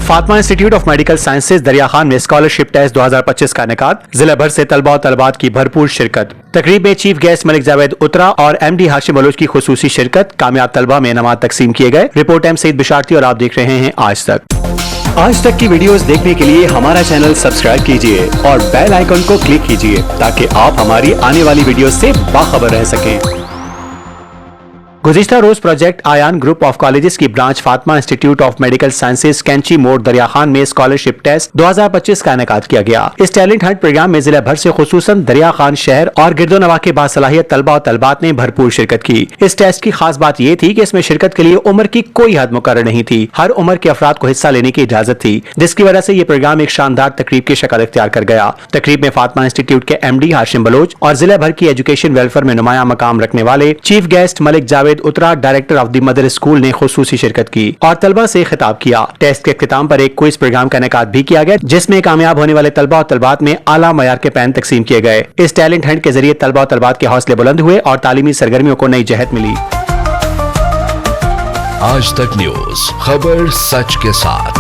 Fatima institute of medical sciences दरिया खान में scholarship test 2025 का इनेकाद। जिला भर से तलबा और तलबात की भरपूर शिरकत। तकरीब में चीफ गेस्ट मलिक जावेद उतरा और MD हाशिम बलोच की खुसूसी शिरकत। कामयाब तलबा में इनामात तकसीम किए गए। रिपोर्ट M सईद बिशारती और आप देख रहे हैं आज तक की वीडियोस देखने के लिए हमारा चैनल सब्सक्राइब कीजिए और बेल आइकन को क्लिक कीजिए ताकि आप हमारी आने वाली वीडियो से बाखबर रह सकें। गुज़िश्ता रोज project Aayan group of colleges की branch Fatima institute of medical sciences Kainchi Mor दरिया खान में स्कॉलरशिप टेस्ट 2025 का इनेकाद किया गया। इस टैलेंट हंट प्रोग्राम में जिला भर से खुसूसन दरिया खान शहर और गिरदोनवा के बासलाहियत तलबा और तलबात ने भरपूर शिरकत की। इस टेस्ट की खास बात यह थी कि इसमें शिरकत के लिए उम्र की कोई हद मुकर्रर नहीं थी। हर उम्र के अफराद को हिस्सा लेने की इजाजत थी, जिसकी वजह से ये प्रोग्राम एक शानदार तकरीब की शक्ल इख्तियार कर गया। तकरीब में फातिमा इंस्टीट्यूट के MD हाशिम बलोच और जिला भर की एजुकेशन वेलफेयर में नुमाया मकाम रखने वाले चीफ गेस्ट मलिक जावेद उतरा director of the mother school ने खुसूसी शिरकत की और तलबा से खिताब किया। टेस्ट के इख्तिताम पर एक क्विज प्रोग्राम का इनेकाद भी किया गया, जिसमें कामयाब होने वाले तलबा और तलबात में आला मयार के पेन तकसीम किए गए। इस टैलेंट हंट के जरिए तलबा और तलबात के हौसले बुलंद हुए और तालीमी सरगर्मियों को नई जहत मिली। आज तक न्यूज, खबर सच के साथ।